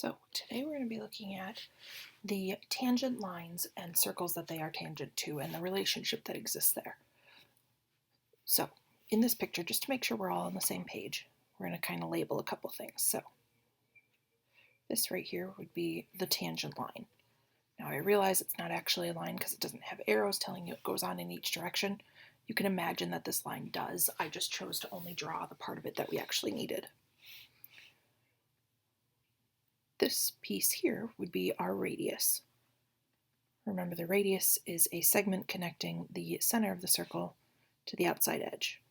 So today we're going to be looking at the tangent lines and circles that they are tangent to and the relationship that exists there. So in this picture, just to make sure we're all on the same page, we're going to kind of label a couple things. So this right here would be the tangent line. Now I realize it's not actually a line because it doesn't have arrows telling you it goes on in each direction. You can imagine that this line does. I just chose to only draw the part of it that we actually needed. This piece here would be our radius. Remember, the radius is a segment connecting the center of the circle to the outside edge.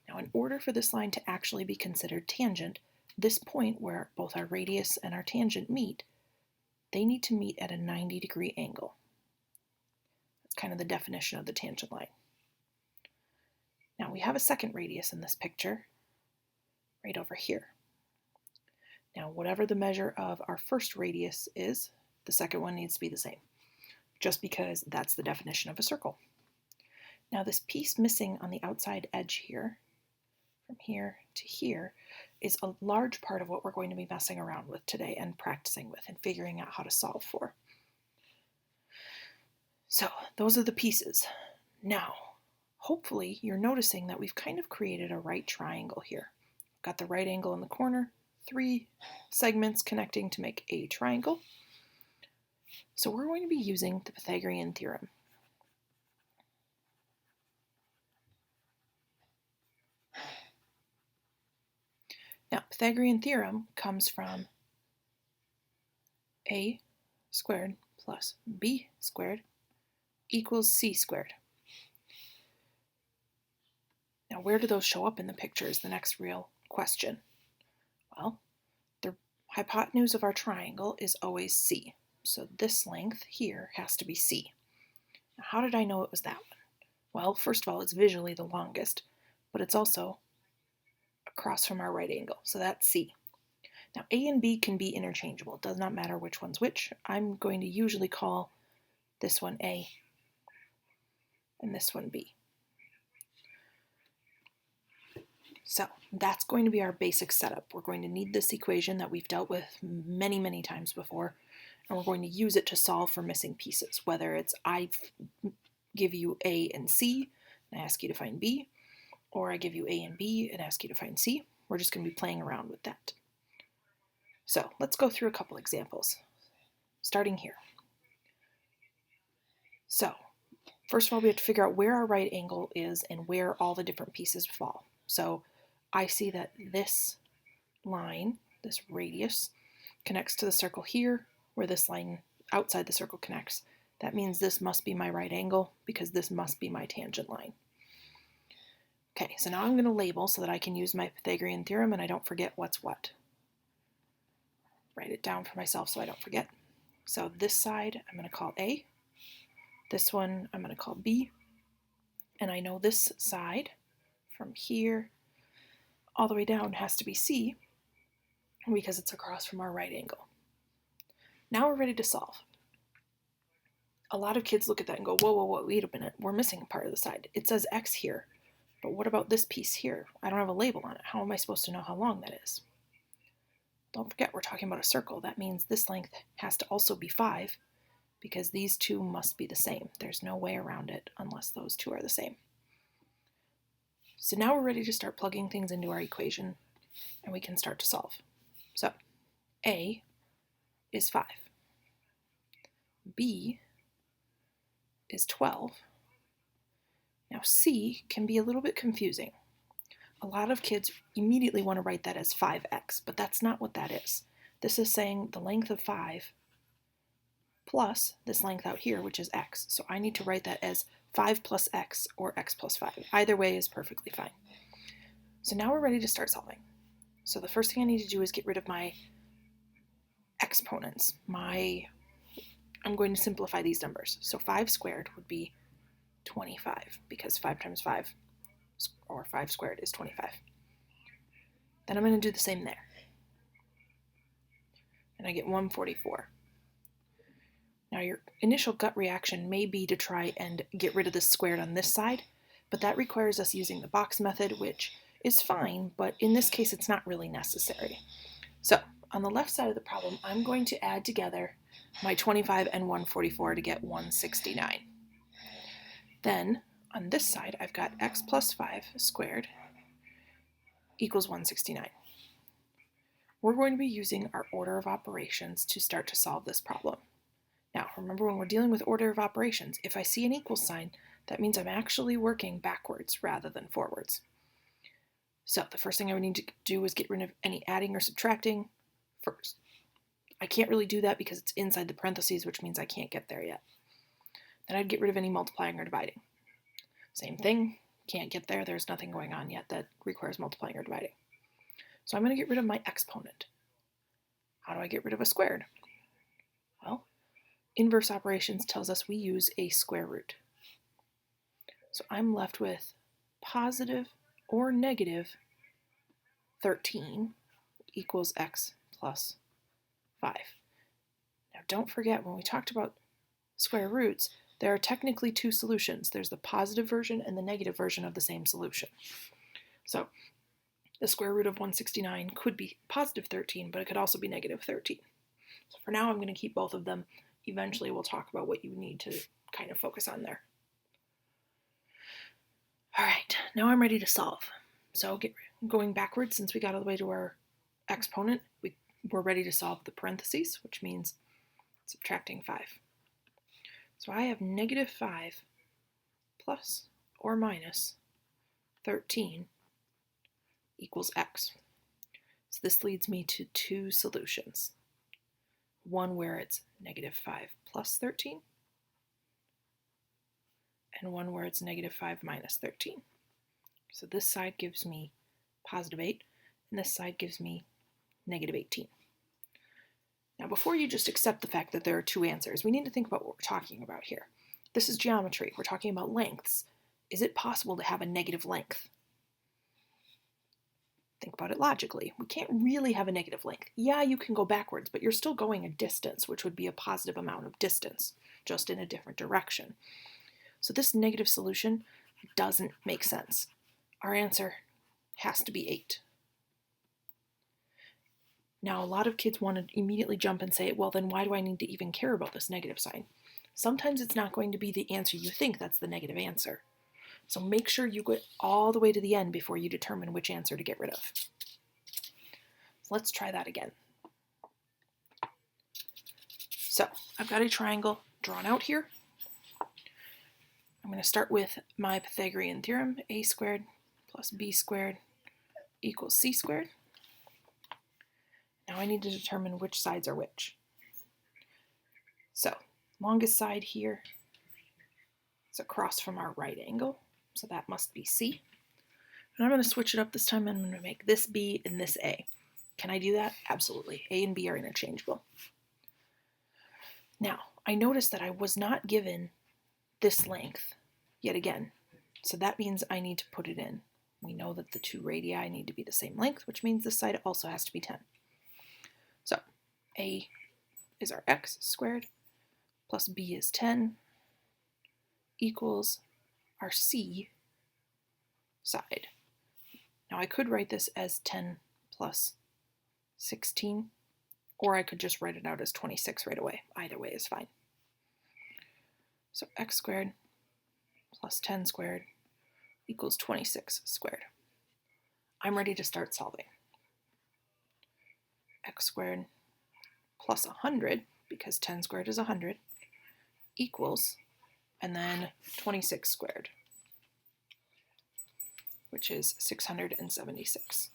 Now, in order for this line to actually be considered tangent, this point where both our radius and our tangent meet, they need to meet at a 90-degree angle. That's kind of the definition of the tangent line. Now, we have a second radius in this picture, right over here. Now, whatever the measure of our first radius is, the second one needs to be the same, just because that's the definition of a circle. Now, this piece missing on the outside edge here, from here to here, is a large part of what we're going to be messing around with today and practicing with and figuring out how to solve for. So, those are the pieces. Now, hopefully you're noticing that we've kind of created a right triangle here. Got the right angle in the corner, 3 segments connecting to make a triangle. So we're going to be using the Pythagorean Theorem. Now, Pythagorean Theorem comes from a squared plus b squared equals c squared. Now, where do those show up in the picture is the next real question. Well, the hypotenuse of our triangle is always c. So this length here has to be c. Now, how did I know it was that one? Well, first of all, it's visually the longest, but it's also across from our right angle, so that's c. Now, a and b can be interchangeable. It does not matter which one's which. I'm going to usually call this one a and this one b. So that's going to be our basic setup. We're going to need this equation that we've dealt with many, many times before, and we're going to use it to solve for missing pieces, whether it's I give you A and C and ask you to find B, or I give you A and B and ask you to find C. We're just going to be playing around with that. So let's go through a couple examples, starting here. So first of all, we have to figure out where our right angle is and where all the different pieces fall. So I see that this line, this radius, connects to the circle here, where this line outside the circle connects. That means this must be my right angle because this must be my tangent line. Okay, so now I'm going to label so that I can use my Pythagorean theorem and I don't forget what's what. Write it down for myself so I don't forget. So this side I'm going to call A. This one I'm going to call B. And I know this side from here all the way down has to be C because it's across from our right angle. Now we're ready to solve. A lot of kids look at that and go, whoa, wait a minute, we're missing part of the side. It says X here, but what about this piece here? I don't have a label on it. How am I supposed to know how long that is? Don't forget, we're talking about a circle. That means this length has to also be 5 because these two must be the same. There's no way around it unless those two are the same. So now we're ready to start plugging things into our equation and we can start to solve. So A is 5. B is 12. Now C can be a little bit confusing. A lot of kids immediately want to write that as 5x, but that's not what that is. This is saying the length of 5 plus this length out here, which is x. So I need to write that as 5 plus x or x plus 5. Either way is perfectly fine. So now we're ready to start solving. So the first thing I need to do is get rid of my exponents. I'm going to simplify these numbers. So 5 squared would be 25 because 5 times 5 or 5 squared is 25. Then I'm going to do the same there. And I get 144. Now your initial gut reaction may be to try and get rid of the squared on this side, but that requires us using the box method, which is fine, but in this case it's not really necessary. So on the left side of the problem, I'm going to add together my 25 and 144 to get 169. Then, on this side, I've got x plus 5 squared equals 169. We're going to be using our order of operations to start to solve this problem. Now, remember when we're dealing with order of operations, if I see an equal sign, that means I'm actually working backwards rather than forwards. So the first thing I would need to do is get rid of any adding or subtracting first. I can't really do that because it's inside the parentheses, which means I can't get there yet. Then I'd get rid of any multiplying or dividing. Same thing, can't get there, there's nothing going on yet that requires multiplying or dividing. So I'm going to get rid of my exponent. How do I get rid of a squared? Well, inverse operations tells us we use a square root. So I'm left with positive or negative 13 equals x plus 5. Now don't forget, when we talked about square roots, there are technically two solutions. There's the positive version and the negative version of the same solution. So the square root of 169 could be positive 13, but it could also be negative 13. So for now, I'm going to keep both of them. Eventually, we'll talk about what you need to kind of focus on there. All right, now I'm ready to solve. So going backwards, since we got all the way to our exponent, we're ready to solve the parentheses, which means subtracting 5. So I have negative 5 plus or minus 13 equals x. So this leads me to two solutions. One where it's negative 5 plus 13, and one where it's negative 5 minus 13. So this side gives me positive 8, and this side gives me negative 18. Now before you just accept the fact that there are two answers, we need to think about what we're talking about here. This is geometry. We're talking about lengths. Is it possible to have a negative length? Think about it logically. We can't really have a negative length. Yeah, you can go backwards, but you're still going a distance, which would be a positive amount of distance, just in a different direction. So this negative solution doesn't make sense. Our answer has to be 8. Now, a lot of kids want to immediately jump and say, well, then why do I need to even care about this negative sign? Sometimes it's not going to be the answer you think that's the negative answer. So make sure you get all the way to the end before you determine which answer to get rid of. So let's try that again. So I've got a triangle drawn out here. I'm going to start with my Pythagorean theorem, a squared plus b squared equals c squared. Now I need to determine which sides are which. So longest side here is across from our right angle, so that must be c. And I'm going to switch it up this time. I'm going to make this b and this a. Can I do that? Absolutely. A and b are interchangeable. Now, I noticed that I was not given this length yet again, so that means I need to put it in. We know that the two radii need to be the same length, which means this side also has to be 10. So a is our x squared plus b is 10 equals our c side. Now I could write this as 10 plus 16, or I could just write it out as 26 right away. Either way is fine. So x squared plus 10 squared equals 26 squared. I'm ready to start solving. X squared plus 100, because 10 squared is 100, equals, and then 26 squared, which is 676.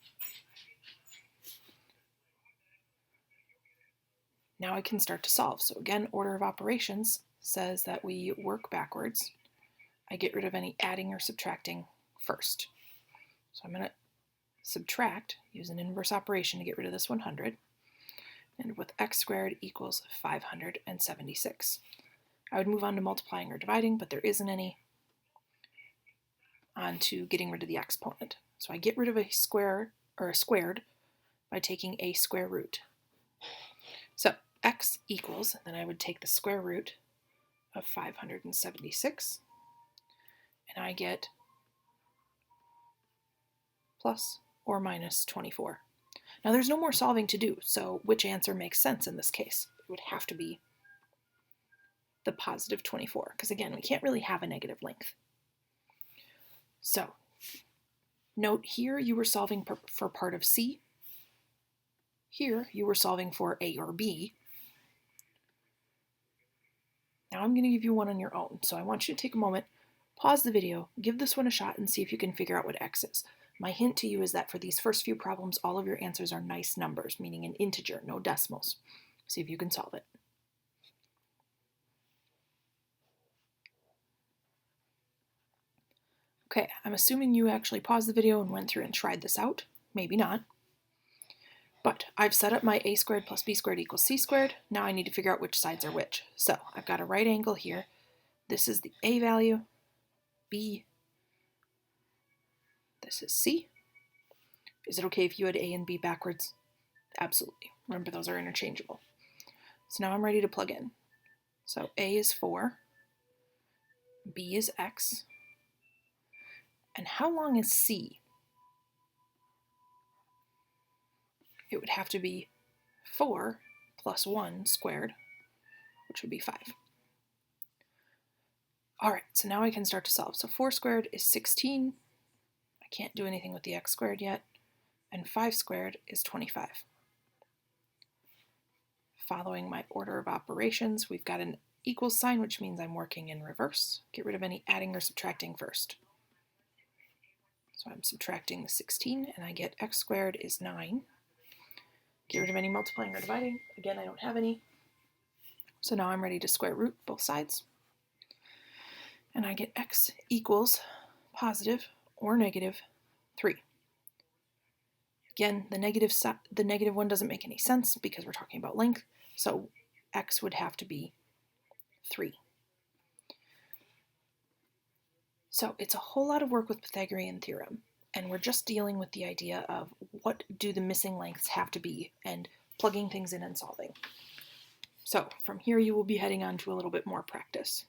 Now I can start to solve. So again, order of operations says that we work backwards. I get rid of any adding or subtracting first. So I'm going to subtract, use an inverse operation to get rid of this 100. And with x squared equals 576. I would move on to multiplying or dividing, but there isn't any. On to getting rid of the exponent. So I get rid of a square or a squared by taking a square root. So x equals, then I would take the square root of 576, and I get plus or minus 24. Now there's no more solving to do, so which answer makes sense in this case? It would have to be the positive 24, because again, we can't really have a negative length. So, note here you were solving for part of C. Here you were solving for A or B. Now I'm going to give you one on your own, so I want you to take a moment, pause the video, give this one a shot, and see if you can figure out what x is. My hint to you is that for these first few problems, all of your answers are nice numbers, meaning an integer, no decimals. See if you can solve it. Okay, I'm assuming you actually paused the video and went through and tried this out. Maybe not. But I've set up my a squared plus b squared equals c squared. Now I need to figure out which sides are which. So I've got a right angle here. This is the a value, b. This is c. Is it okay if you had a and b backwards? Absolutely. Remember, those are interchangeable. So now I'm ready to plug in. So a is 4, b is x, and how long is c? It would have to be 4 plus 1 squared, which would be 5. All right, so now I can start to solve. So 4 squared is 16. I can't do anything with the x squared yet. And 5 squared is 25. Following my order of operations, we've got an equals sign, which means I'm working in reverse. Get rid of any adding or subtracting first. So I'm subtracting the 16, and I get x squared is 9. Get rid of any multiplying or dividing. Again, I don't have any. So now I'm ready to square root both sides. And I get x equals positive or negative 3. Again, the negative one doesn't make any sense because we're talking about length, so x would have to be 3. So it's a whole lot of work with Pythagorean Theorem, and we're just dealing with the idea of what do the missing lengths have to be and plugging things in and solving. So from here you will be heading on to a little bit more practice.